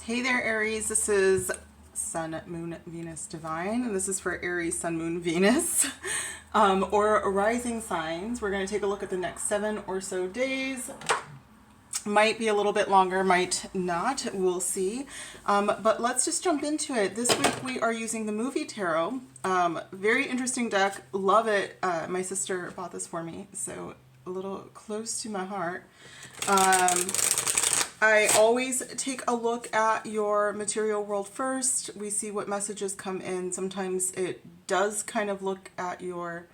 Hey there, Aries. This is Sun, Moon, Venus, Divine, and this is for Aries, Sun, Moon, Venus, or rising signs. We're going to take a look at the next 7 or so days. Might be a little bit longer, might not. We'll see. But let's just jump into it. This week we are using the Movie Tarot. Very interesting deck. Love it. My sister bought this for me, so a little close to my heart. I always take a look at your material world first. We see what messages come in. Sometimes it does kind of look at your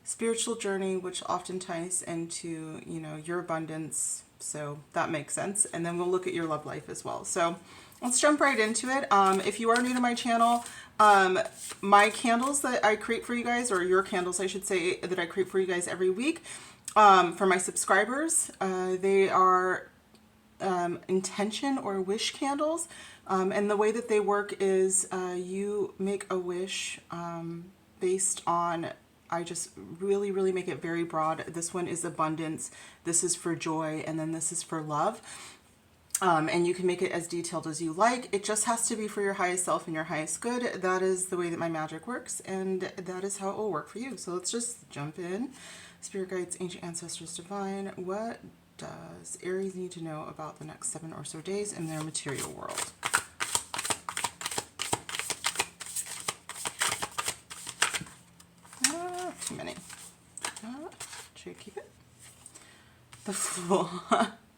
spiritual journey, which often ties into, you know, your abundance. So that makes sense. And then we'll look at your love life as well. So let's jump right into it. If you are new to my channel, my candles that I create for you guys, or your candles, I should say, that I create for you guys every week, for my subscribers, they are intention or wish candles, and the way that they work is you make a wish based on, I just really make it very broad. This one is abundance, this is for joy, and then this is for love. And you can make it as detailed as you like. It just has to be for your highest self and your highest good. That is the way that my magic works, and that is how it will work for you. So let's just jump in. Spirit guides, ancient ancestors, divine, what does Aries need to know about the next 7 or so days in their material world? Too many. Should I keep it? The Fool.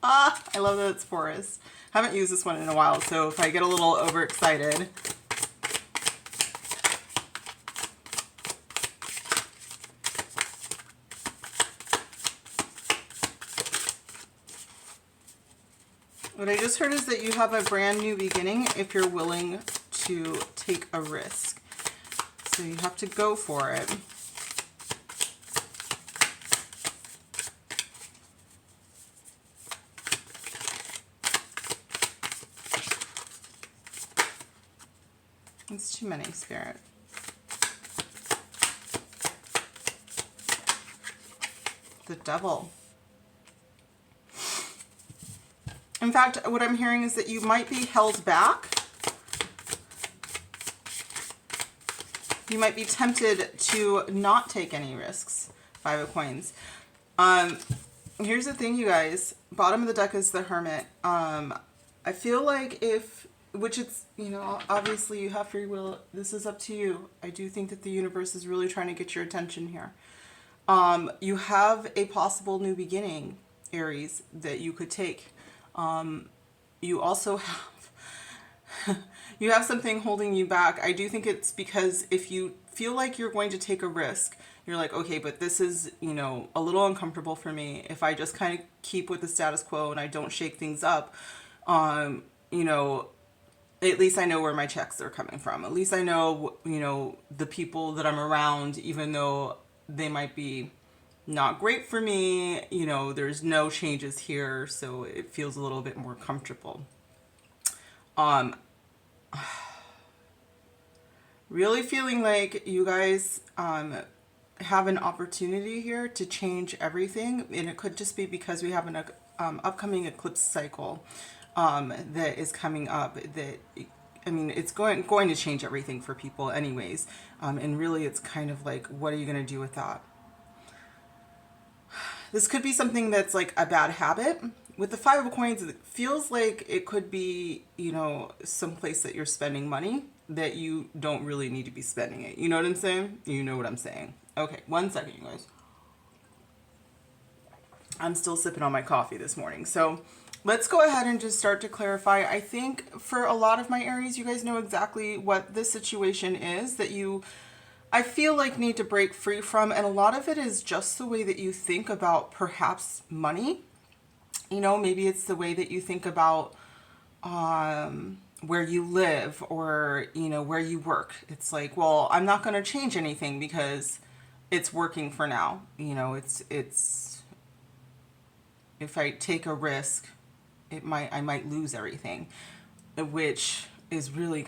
I love that it's forest. Haven't used this one in a while, so if I get a little overexcited, what I just heard is that you have a brand new beginning if you're willing to take a risk. So you have to go for it. It's too many, Spirit. The Devil. In fact, what I'm hearing is that you might be held back. You might be tempted to not take any risks. 5 of Coins. Here's the thing, you guys. Bottom of the deck is the Hermit. I feel like if, which it's, you know, obviously you have free will. This is up to you. I do think that the universe is really trying to get your attention here. You have a possible new beginning, Aries, that you could take. You also have you have something holding you back. I do think it's because if you feel like you're going to take a risk, you're like, okay, but this is, you know, a little uncomfortable for me. If I just kind of keep with the status quo and I don't shake things up, you know, at least I know where my checks are coming from. At least I know, you know, the people that I'm around, even though they might be not great for me, you know, there's no changes here, so it feels a little bit more comfortable. Really feeling like you guys have an opportunity here to change everything, and it could just be because we have an upcoming eclipse cycle that is coming up. That, I mean, it's going to change everything for people anyways, and really it's kind of like, what are you going to do with that? This could be something that's like a bad habit. With the 5 of Coins, it feels like it could be, you know, someplace that you're spending money that you don't really need to be spending it. You know what I'm saying? You know what I'm saying. Okay, 1 second, you guys. I'm still sipping on my coffee this morning. So let's go ahead and just start to clarify. I think for a lot of my Aries, you guys know exactly what this situation is that you, I feel like, need to break free from. And a lot of it is just the way that you think about perhaps money. You know, maybe it's the way that you think about where you live, or, you know, where you work. It's like, well, I'm not going to change anything because it's working for now. You know, it's if I take a risk, I might lose everything, which is really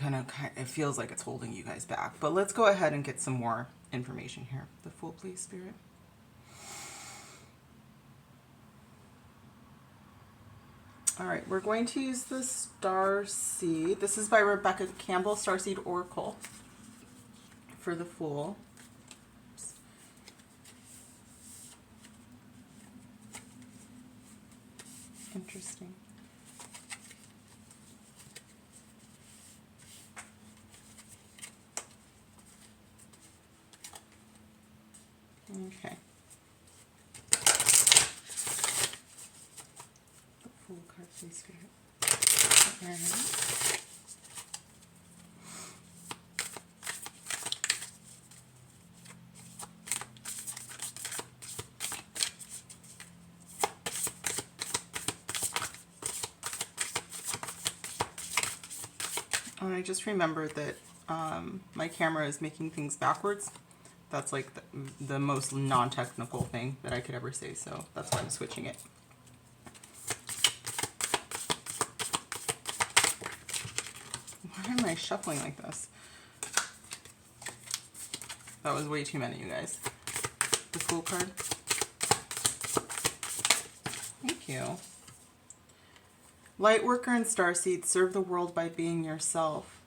it feels like it's holding you guys back. But let's go ahead and get some more information here. The Fool, please, Spirit. All right, we're going to use the Starseed. This is by Rebecca Campbell, Starseed Oracle for the Fool. Interesting. Okay. The Fool card, please, Spirit. And I just remembered that my camera is making things backwards. That's like the most non-technical thing that I could ever say, so that's why I'm switching it. Why am I shuffling like this? That was way too many, you guys. The Fool card. Thank you. Lightworker and Starseed, serve the world by being yourself.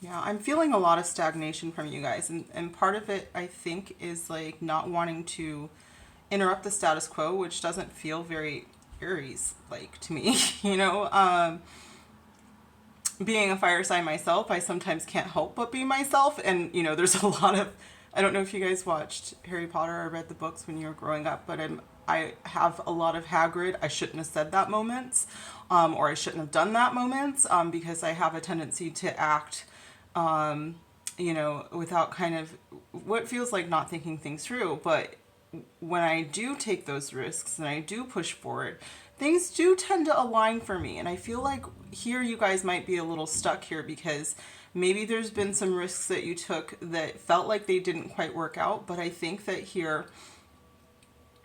Yeah, I'm feeling a lot of stagnation from you guys. And part of it, I think, is like not wanting to interrupt the status quo, which doesn't feel very Aries-like to me. You know, being a fire sign myself, I sometimes can't help but be myself. And, you know, there's a lot of, I don't know if you guys watched Harry Potter or read the books when you were growing up, but I have a lot of Hagrid, I shouldn't have said that moments, or I shouldn't have done that moments, because I have a tendency to act, you know, without kind of what feels like not thinking things through. But when I do take those risks and I do push forward, things do tend to align for me. And I feel like here you guys might be a little stuck here because maybe there's been some risks that you took that felt like they didn't quite work out. But I think that here,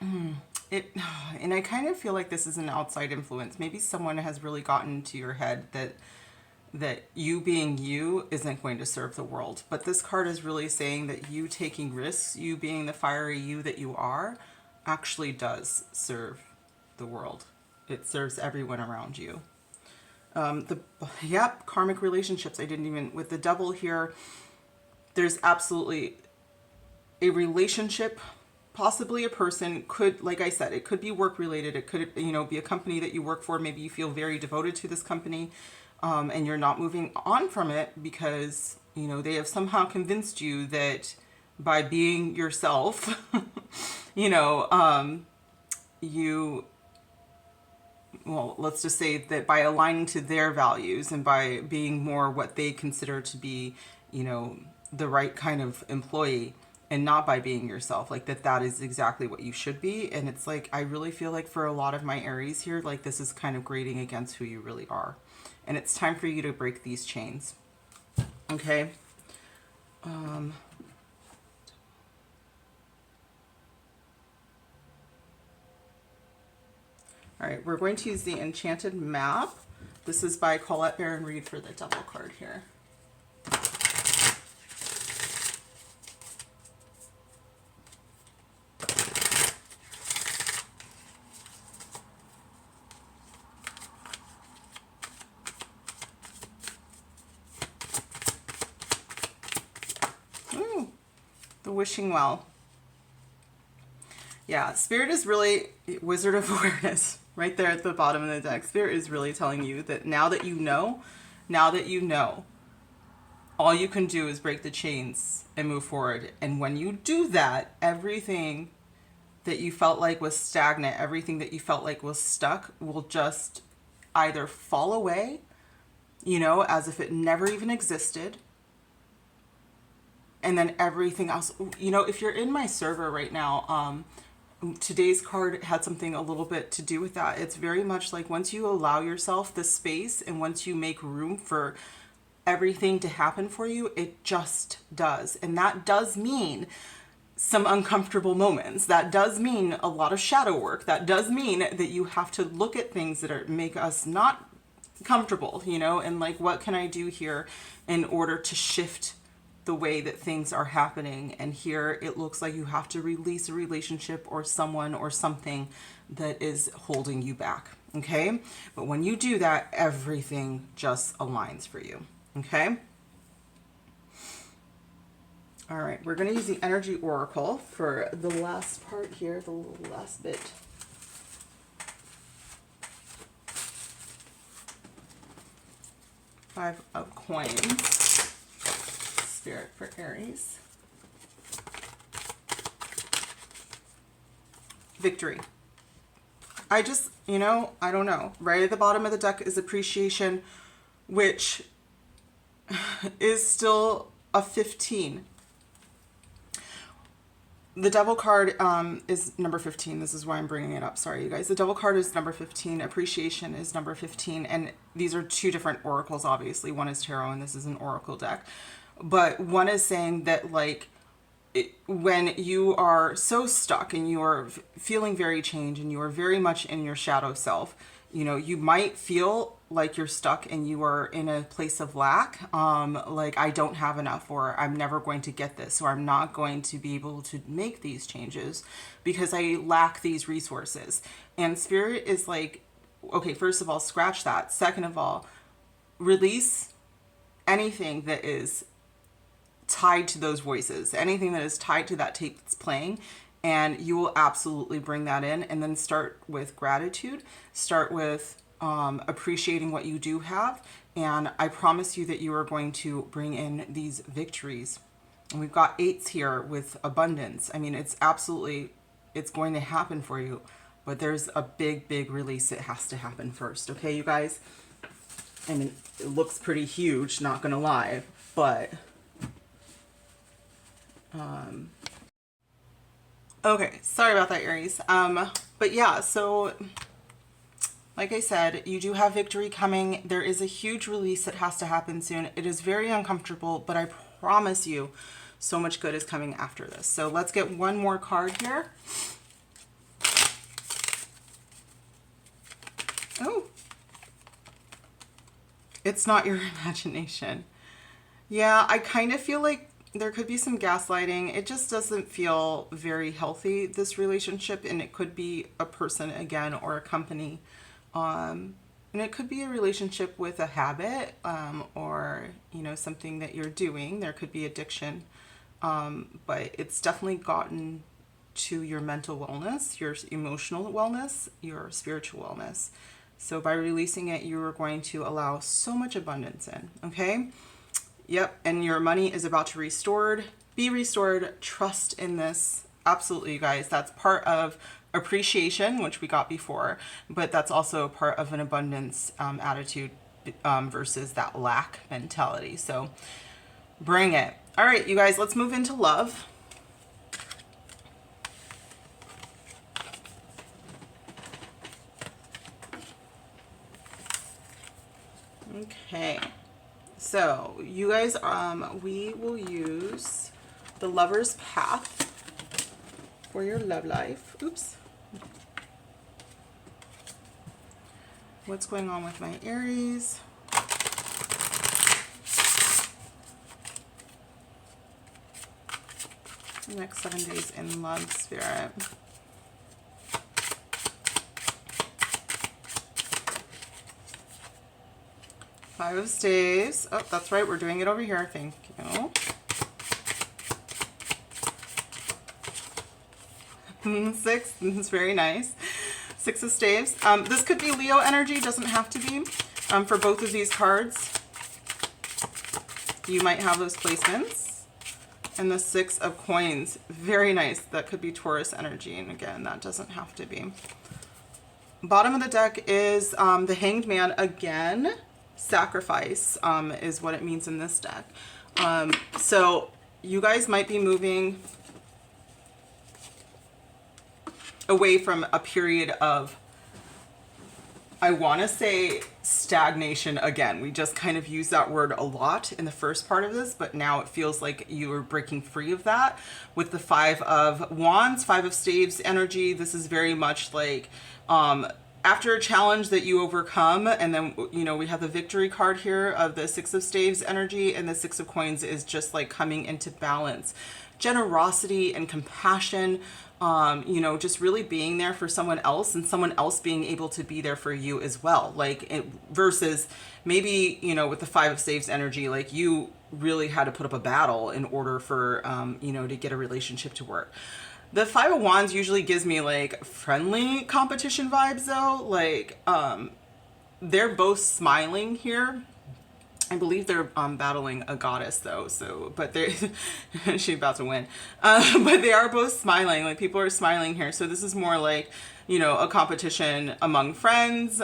and I kind of feel like this is an outside influence. Maybe someone has really gotten to your head that you being you isn't going to serve the world. But this card is really saying that you taking risks, you being the fiery you that you are, actually does serve the world. It serves everyone around you. Karmic relationships. I didn't even, with the Devil here, there's absolutely a relationship, possibly a person, could, like I said, it could be work related. It could, you know, be a company that you work for. Maybe you feel very devoted to this company, and you're not moving on from it because, you know, they have somehow convinced you that by being yourself, you know, well, let's just say that by aligning to their values and by being more what they consider to be, you know, the right kind of employee, and not by being yourself, like that is exactly what you should be. And it's like, I really feel like for a lot of my Aries here, like this is kind of grating against who you really are. And it's time for you to break these chains. Okay. All right, we're going to use the Enchanted Map. This is by Colette Baron Reed for the Devil card here. Ooh, the Wishing Well. Yeah, Spirit is really Wizard of Awareness right there at the bottom of the deck. Spirit is really telling you that now that you know, all you can do is break the chains and move forward. And when you do that, everything that you felt like was stagnant, everything that you felt like was stuck will just either fall away, you know, as if it never even existed. And then everything else, you know, if you're in my server right now, today's card had something a little bit to do with that. It's very much like once you allow yourself the space and once you make room for everything to happen for you, it just does. And that does mean some uncomfortable moments. That does mean a lot of shadow work. That does mean that you have to look at things that make us not comfortable, you know, and like, what can I do here in order to shift the way that things are happening? And here it looks like you have to release a relationship or someone or something that is holding you back. Okay. But when you do that, everything just aligns for you. Okay. All right. We're going to use the energy oracle for the last part here, the last bit. Five of coins. Spirit for Aries. Victory. I just, I don't know. Right at the bottom of the deck is appreciation, which is still a 15. The Devil card is number 15. This is why I'm bringing it up. Sorry, you guys. The Devil card is number 15. Appreciation is number 15. And these are two different oracles, obviously. One is tarot and this is an oracle deck. But one is saying that, like, when you are so stuck and you are feeling very changed and you are very much in your shadow self, you might feel like you're stuck and you are in a place of lack. Like, I don't have enough, or I'm never going to get this, or I'm not going to be able to make these changes because I lack these resources. And Spirit is like, okay, first of all, scratch that. Second of all, release anything that is tied to those voices, anything that is tied to that tape that's playing, and you will absolutely bring that in. And then start with gratitude, start with appreciating what you do have, and I promise you that you are going to bring in these victories. And we've got 8s here with abundance. I mean, it's going to happen for you, but there's a big release that has to happen first. Okay, you guys? I mean, it looks pretty huge, not gonna lie, but okay, sorry about that, Aries. But yeah, so like I said, you do have victory coming. There is a huge release that has to happen soon. It is very uncomfortable, but I promise you so much good is coming after this. So let's get one more card here. Oh, it's not your imagination. Yeah, I kind of feel like there could be some gaslighting. It just doesn't feel very healthy, this relationship. And it could be a person again, or a company. And it could be a relationship with a habit, or, something that you're doing. There could be addiction. But it's definitely gotten to your mental wellness, your emotional wellness, your spiritual wellness. So by releasing it, you are going to allow so much abundance in. Okay. Yep, and your money is about to be restored. Trust in this. Absolutely, you guys. That's part of appreciation, which we got before, but that's also part of an abundance attitude versus that lack mentality. So bring it. All right, you guys, let's move into love. Okay. So you guys, we will use the Lover's Path for your love life. Oops. What's going on with my Aries? The next 7 days in love, Spirit. Five of Staves. Oh, that's right. We're doing it over here. Thank you. 6. This is very nice. 6 of Staves. This could be Leo energy. Doesn't have to be. For both of these cards, you might have those placements. And the 6 of Coins. Very nice. That could be Taurus energy. And again, that doesn't have to be. Bottom of the deck is the Hanged Man again. Sacrifice is what it means in this deck. So you guys might be moving away from a period of, I want to say, stagnation again. We just kind of use that word a lot in the first part of this, but now it feels like you are breaking free of that with the 5 of Wands, 5 of Staves energy. This is very much like after a challenge that you overcome, and then, we have the victory card here of the 6 of Staves energy, and the 6 of Coins is just like coming into balance, generosity and compassion, you know, just really being there for someone else and someone else being able to be there for you as well. Like versus maybe, you know, with the Five of Staves energy, like you really had to put up a battle in order for, you know, to get a relationship to work. The Five of Wands usually gives me like friendly competition vibes though. Like, they're both smiling here. I believe they're battling a goddess though, so but they she's about to win. But they are both smiling, like people are smiling here. So this is more like, you know, a competition among friends,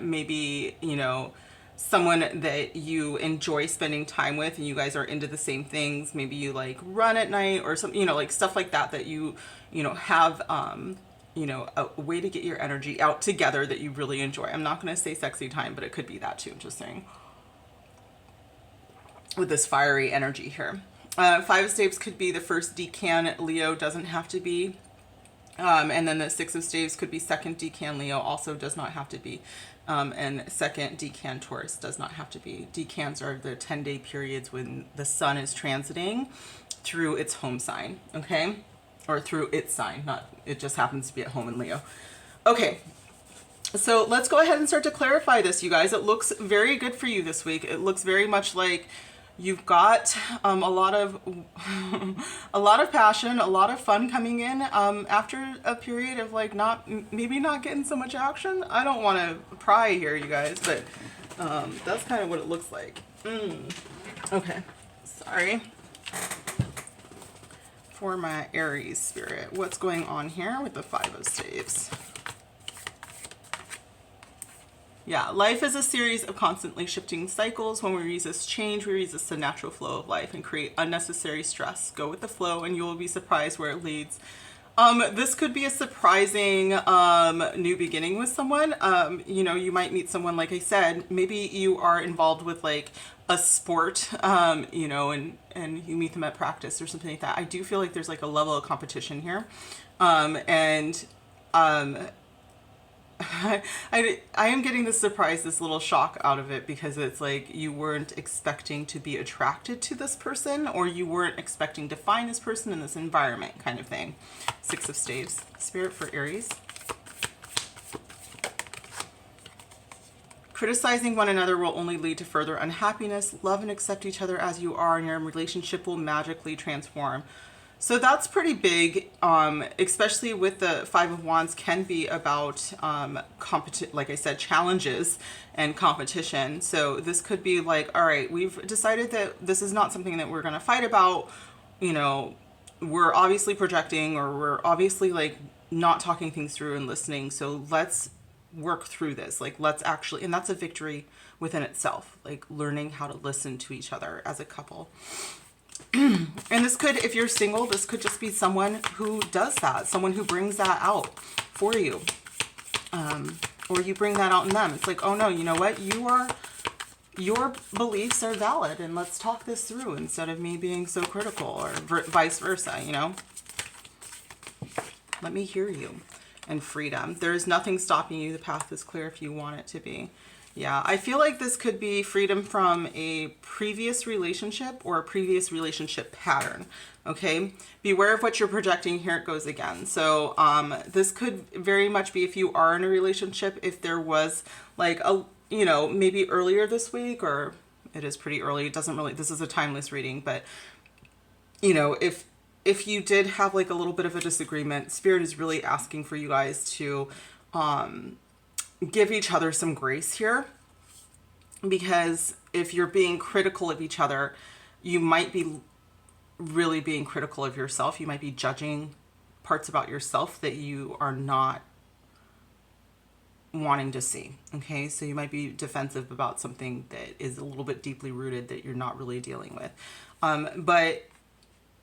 maybe, you know, someone that you enjoy spending time with and you guys are into the same things. Maybe you like run at night or something, you know, like stuff like that, that you know, have you know, a way to get your energy out together that you really enjoy. I'm not going to say sexy time, but it could be that too, just saying. With this fiery energy here. Five of Staves could be the first decan Leo, doesn't have to be. And then the Six of Staves could be second decan Leo, also does not have to be. And second decan Taurus does not have to be. Decans are the 10-day periods when the sun is transiting through its home sign, okay? Or through its sign, not, it just happens to be at home in Leo. Okay. So let's go ahead and start to clarify this, you guys. It looks very good for you this week. It looks very much like you've got a lot of passion, a lot of fun coming in after a period of like maybe not getting so much action. I don't want to pry here, you guys, but that's kind of what it looks like. Okay, sorry. For my Aries spirit, what's going on here with the Five of Staves? Yeah, life is a series of constantly shifting cycles. When we resist change, we resist the natural flow of life and create unnecessary stress. Go with the flow and you will be surprised where it leads. This could be a surprising new beginning with someone. You know, you might meet someone, like I said, maybe you are involved with like a sport, you know, and you meet them at practice or something like that. I do feel like there's like a level of competition here. I am getting this surprise, this little shock out of it, because it's like you weren't expecting to be attracted to this person, or you weren't expecting to find this person in this environment, kind of thing. Six of Staves. Spirit for Aries. Criticizing one another will only lead to further unhappiness. Love and accept each other as you are, and your relationship will magically transform. So that's pretty big, especially with the Five of Wands, can be about, like I said, challenges and competition. So this could be like, all right, we've decided that this is not something that we're going to fight about. You know, we're obviously projecting, or we're obviously like not talking things through and listening. So let's work through this. Like, let's actually, and that's a victory within itself, like learning how to listen to each other as a couple. And this could, if you're single, this could just be someone who does that, someone who brings that out for you, or you bring that out in them. It's like, oh no, you know what, your beliefs are valid, and let's talk this through instead of me being so critical, or vice versa, you know. Let me hear you. And freedom. There is nothing stopping you. The path is clear if you want it to be. Yeah, I feel like this could be freedom from a previous relationship or a previous relationship pattern. Okay, beware of what you're projecting. Here it goes again. So this could very much be, if you are in a relationship, if there was like a, you know, maybe earlier this week, or it is pretty early. It doesn't really, this is a timeless reading, but you know, if you did have like a little bit of a disagreement, Spirit is really asking for you guys to give each other some grace here, because if you're being critical of each other, you might be really being critical of yourself. You might be judging parts about yourself that you are not wanting to see. Okay, so you might be defensive about something that is a little bit deeply rooted that you're not really dealing with. But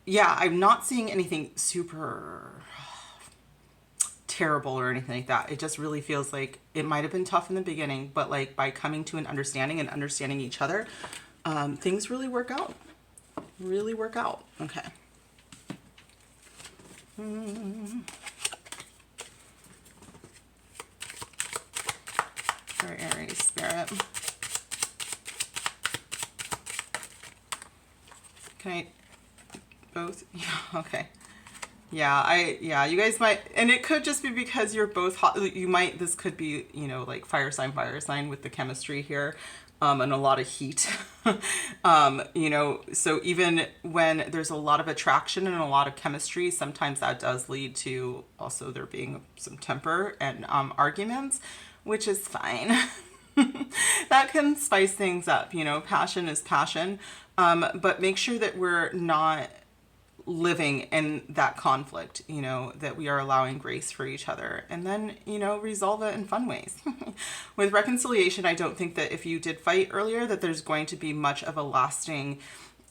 yeah, I'm not seeing anything super terrible or anything like that. It just really feels like it might have been tough in the beginning, but like by coming to an understanding and understanding each other, things really work out. Really work out. Okay. For Aries Spirit. Can I both? Yeah, okay. Yeah, you guys might, and it could just be because you're both hot. This could be, you know, like fire sign with the chemistry here, and a lot of heat. You know, so even when there's a lot of attraction and a lot of chemistry, sometimes that does lead to also there being some temper and arguments, which is fine. That can spice things up, you know, passion is passion. But make sure that we're not living in that conflict, you know, that we are allowing grace for each other, and then, you know, resolve it in fun ways. With reconciliation, I don't think that if you did fight earlier that there's going to be much of a lasting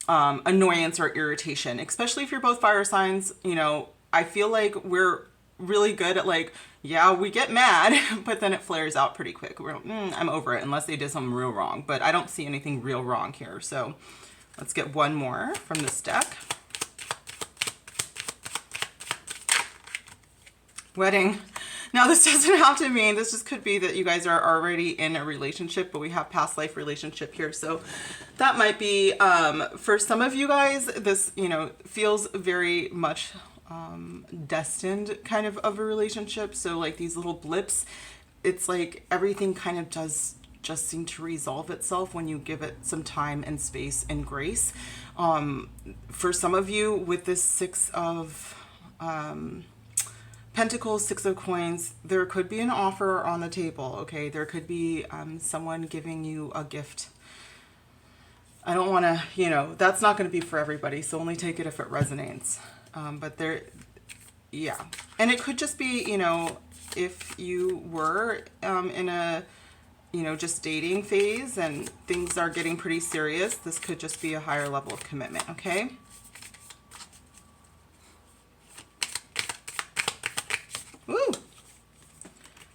annoyance or irritation, especially if you're both fire signs. You know, I feel like we're really good at like, yeah, we get mad, but then it flares out pretty quick. I'm over it unless they did something real wrong, but I don't see anything real wrong here. So let's get one more from this deck. Wedding. Now, this doesn't have to mean, this just could be that you guys are already in a relationship, but we have past life relationship here. So that might be, for some of you guys, this, you know, feels very much destined kind of a relationship. So like these little blips, it's like everything kind of does just seem to resolve itself when you give it some time and space and grace. For some of you with this Six of Pentacles, Six of Coins, there could be an offer on the table, okay? There could be someone giving you a gift. I don't want to, you know, that's not going to be for everybody, so only take it if it resonates. But there, yeah. And it could just be, you know, if you were in a, you know, just dating phase and things are getting pretty serious, this could just be a higher level of commitment, okay? Woo!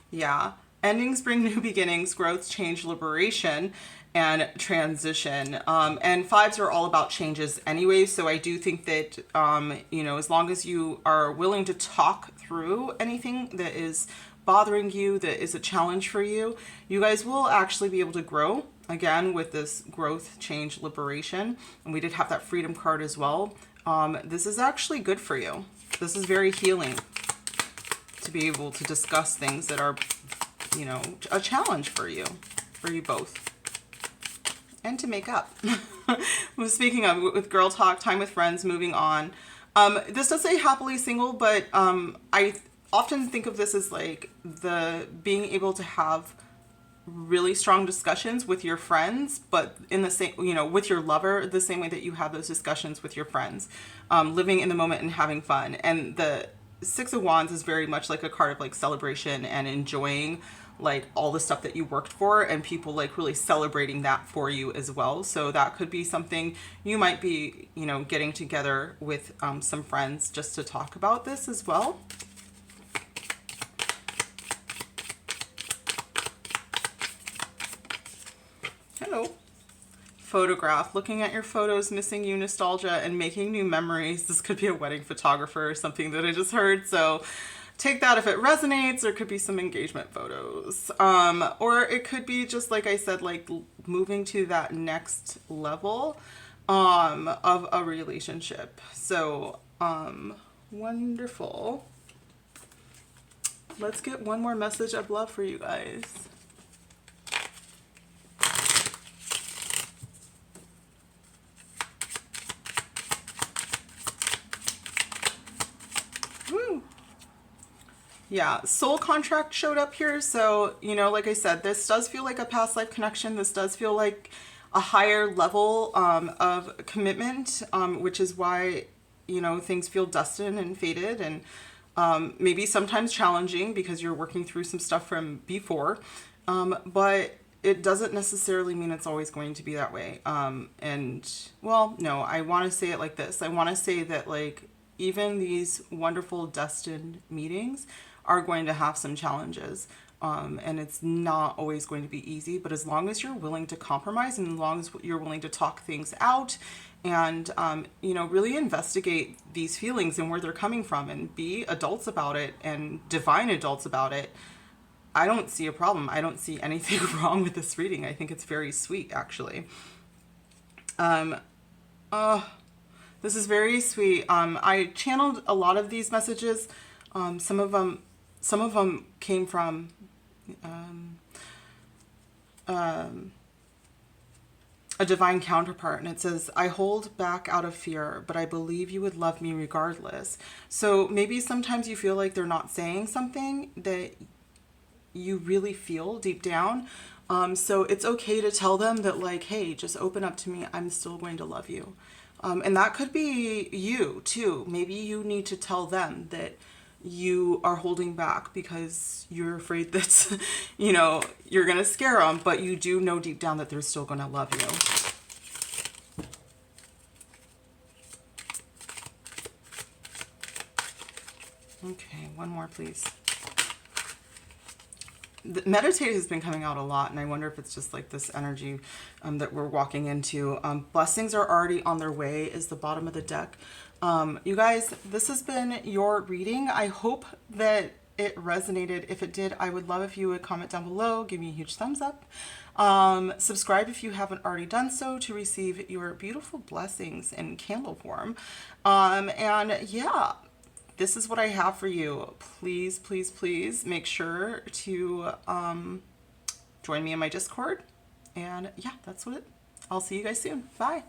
Yeah. Endings bring new beginnings, growth, change, liberation, and transition. And fives are all about changes anyway. So I do think that, you know, as long as you are willing to talk through anything that is bothering you, that is a challenge for you, you guys will actually be able to grow again with this growth, change, liberation. And we did have that freedom card as well. This is actually good for you. This is very healing to be able to discuss things that are, you know, a challenge for you both, and to make up. Speaking of, with girl talk, time with friends, moving on. This does say happily single, but I often think of this as like the being able to have really strong discussions with your friends, but in the same, you know, with your lover, the same way that you have those discussions with your friends, living in the moment and having fun. And the Six of Wands is very much like a card of like celebration and enjoying like all the stuff that you worked for, and people like really celebrating that for you as well. So that could be something you might be, you know, getting together with some friends just to talk about this as well. Hello. Photograph, looking at your photos, missing you, nostalgia, and making new memories. This could be a wedding photographer or something that I just heard. So take that if it resonates. There could be some engagement photos. Or it could be just, like I said, like moving to that next level of a relationship. So wonderful. Let's get one more message of love for you guys. Yeah, soul contract showed up here. So, you know, like I said, this does feel like a past life connection. This does feel like a higher level of commitment, which is why, you know, things feel dusted and faded and maybe sometimes challenging because you're working through some stuff from before. But it doesn't necessarily mean it's always going to be that way. And, well, no, I want to say it like this. I want to say that, like, even these wonderful destined meetings are going to have some challenges, and it's not always going to be easy, but as long as you're willing to compromise and as long as you're willing to talk things out and you know, really investigate these feelings and where they're coming from and be adults about it and divine adults about it, I don't see a problem. I don't see anything wrong with this reading. I think it's very sweet, actually. This is very sweet. I channeled a lot of these messages. Some of them came from a divine counterpart, and it says, I hold back out of fear, but I believe you would love me regardless. So maybe sometimes you feel like they're not saying something that you really feel deep down. So it's okay to tell them that, like, hey, just open up to me. I'm still going to love you. And that could be you too. Maybe you need to tell them that you are holding back because you're afraid that, you know, you're going to scare them, but you do know deep down that they're still going to love you. Okay, one more, please. The meditate has been coming out a lot, and I wonder if it's just like this energy that we're walking into. Blessings are already on their way is the bottom of the deck. You guys, this has been your reading. I hope that it resonated. If it did, I would love if you would comment down below, give me a huge thumbs up. Subscribe if you haven't already done so to receive your beautiful blessings in candle form. And yeah, this is what I have for you. Please, please, please make sure to join me in my Discord. And yeah, that's what I'll see you guys soon. Bye.